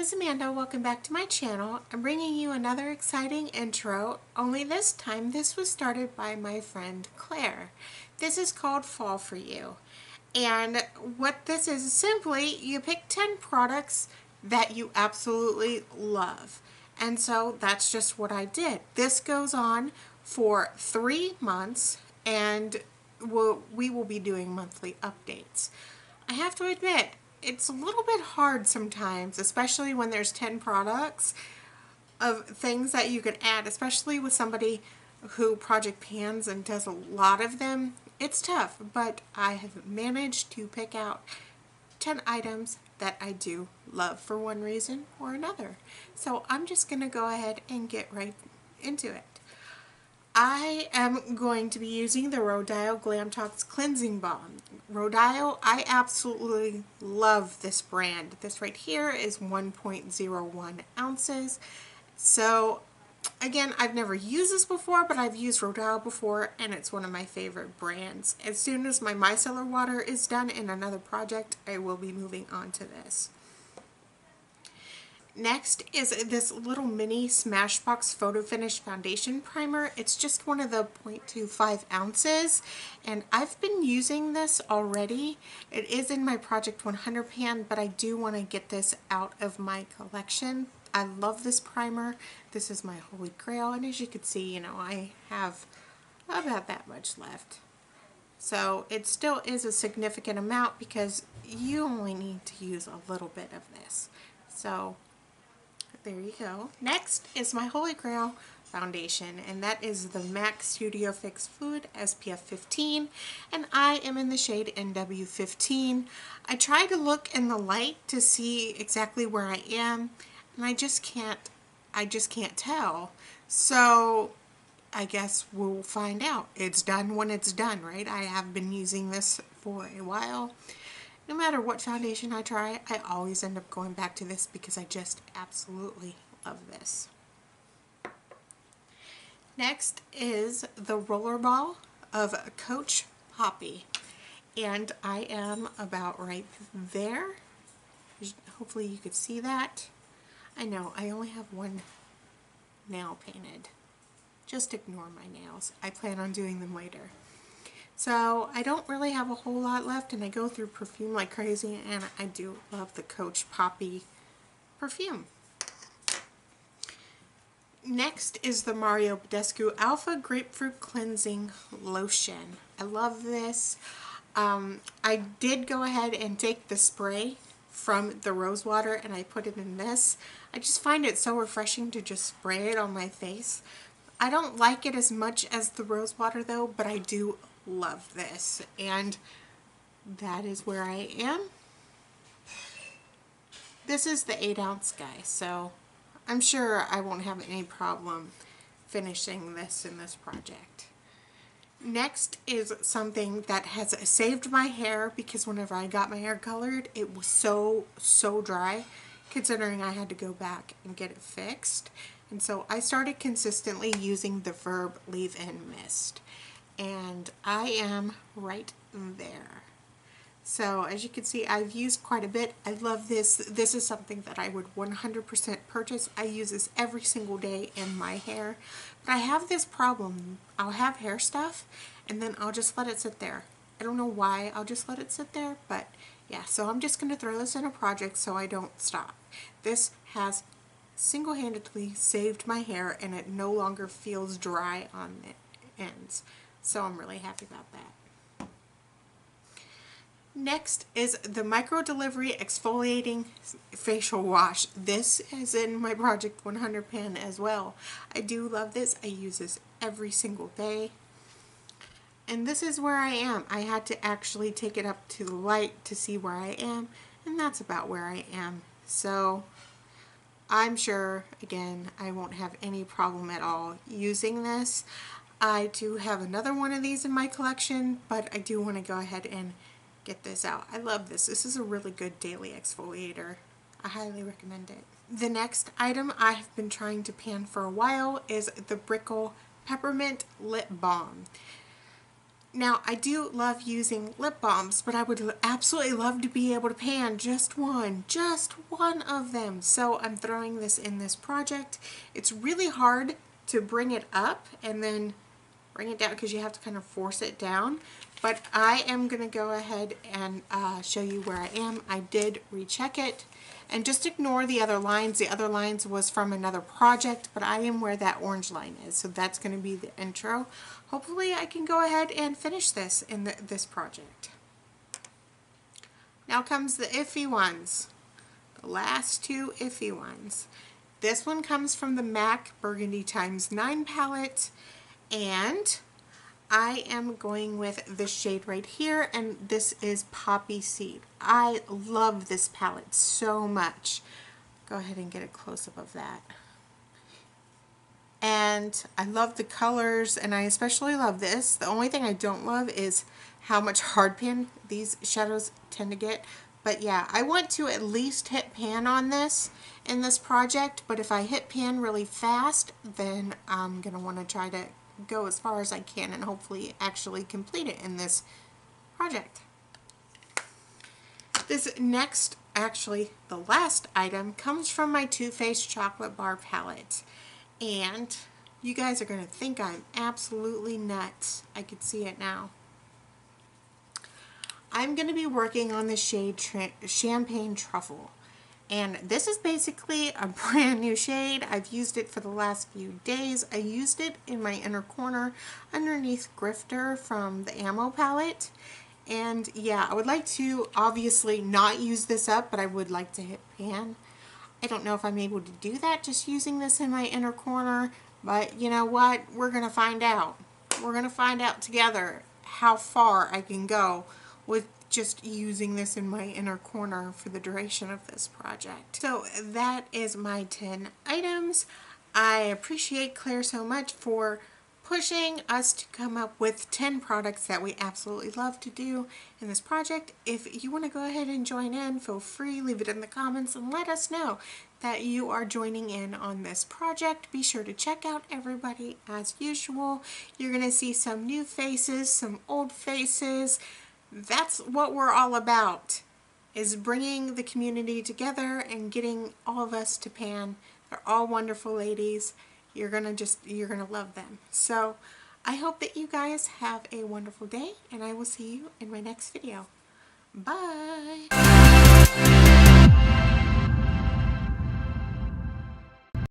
is Amanda. Welcome back to my channel. I'm bringing you another exciting intro, only this time this was started by my friend Claire. This is called Fall For You. And what this is simply, you pick 10 products that you absolutely love. And so that's just what I did. This goes on for 3 months and we will be doing monthly updates. I have to admit, it's a little bit hard sometimes, especially when there's 10 products of things that you could add, especially with somebody who project pans and does a lot of them. It's tough, but I have managed to pick out 10 items that I do love for one reason or another. So I'm just going to go ahead and get right into it. I am going to be using the Rodile Glam Talks Cleansing Balm. Rodile, I absolutely love this brand. This right here is 1.01 ounces. So again, I've never used this before, but I've used Rodile before and it's one of my favorite brands. As soon as my micellar water is done in another project, I will be moving on to this. Next is this little mini Smashbox Photo Finish Foundation Primer. It's just one of the 0.25 ounces, and I've been using this already. It is in my Project 100 pan, but I do want to get this out of my collection. I love this primer. This is my holy grail, and as you can see, I have about that much left. So it still is a significant amount because you only need to use a little bit of this. So there you go. Next is my Holy Grail foundation, and that is the MAC Studio Fix Food SPF 15, and I am in the shade NW15. I try to look in the light to see exactly where I am, and I just can't tell. So I guess we'll find out. It's done when it's done, right? I have been using this for a while. No matter what foundation I try, I always end up going back to this because I just absolutely love this. Next is the Rollerball of Coach Poppy. And I am about right there. Hopefully you could see that. I know, I only have one nail painted. Just ignore my nails. I plan on doing them later. So I don't really have a whole lot left, and I go through perfume like crazy, and I do love the Coach Poppy perfume. Next is the Mario Badescu Alpha Grapefruit Cleansing Lotion. I love this. I did go ahead and take the spray from the rose water and I put it in this. I just find it so refreshing to just spray it on my face. I don't like it as much as the rose water though, but I do love this, and that is where I am. This is the 8-ounce guy, so I'm sure I won't have any problem finishing this in this project. Next is something that has saved my hair because whenever I got my hair colored, it was so dry, considering I had to go back and get it fixed. And so I started consistently using the Verb Leave-In Mist. And I am right there. So as you can see, I've used quite a bit. I love this. This is something that I would 100% purchase. I use this every single day in my hair. But I have this problem. I'll have hair stuff and then I'll just let it sit there. I don't know why I'll just let it sit there, but yeah. So I'm just going to throw this in a project so I don't stop. This has single-handedly saved my hair and it no longer feels dry on the ends. So I'm really happy about that. Next is the Micro Delivery Exfoliating Facial Wash. This is in my Project 100 pan as well. I do love this. I use this every single day. And this is where I am. I had to actually take it up to the light to see where I am, and that's about where I am. So I'm sure, again, I won't have any problem at all using this. I do have another one of these in my collection, but I do want to go ahead and get this out. I love this. This is a really good daily exfoliator. I highly recommend it. The next item I have been trying to pan for a while is the Brickle Peppermint Lip Balm. Now, I do love using lip balms, but I would absolutely love to be able to pan just one of them. So I'm throwing this in this project. It's really hard to bring it up and then bring it down because you have to kind of force it down. But I am going to go ahead and show you where I am. I did recheck it. And just ignore the other lines. The other lines was from another project, but I am where that orange line is. So that's going to be the intro. Hopefully I can go ahead and finish this in this project. Now comes the iffy ones. The last two iffy ones. This one comes from the MAC Burgundy ×9 palette. And I am going with this shade right here, and this is Poppy Seed. I love this palette so much. Go ahead and get a close-up of that. And I love the colors, and I especially love this. The only thing I don't love is how much hard pan these shadows tend to get. But yeah, I want to at least hit pan on this in this project, but if I hit pan really fast, then I'm going to want to try to go as far as I can and hopefully actually complete it in this project. This next, actually the last item, comes from my Too Faced Chocolate Bar palette. And you guys are going to think I'm absolutely nuts. I can see it now. I'm going to be working on the shade Champagne Truffle. And this is basically a brand new shade. I've used it for the last few days. I used it in my inner corner underneath Grifter from the Ammo palette. And yeah, I would like to obviously not use this up, but I would like to hit pan. I don't know if I'm able to do that just using this in my inner corner, but you know what? We're going to find out. We're going to find out together how far I can go with just using this in my inner corner for the duration of this project. So that is my 10 items. I appreciate Claire so much for pushing us to come up with 10 products that we absolutely love to do in this project. If you want to go ahead and join in, feel free, leave it in the comments and let us know that you are joining in on this project. Be sure to check out everybody as usual. You're going to see some new faces, some old faces. That's what we're all about, is bringing the community together and getting all of us to pan. They're all wonderful ladies. You're gonna love them. So I hope that you guys have a wonderful day, and I will see you in my next video. Bye!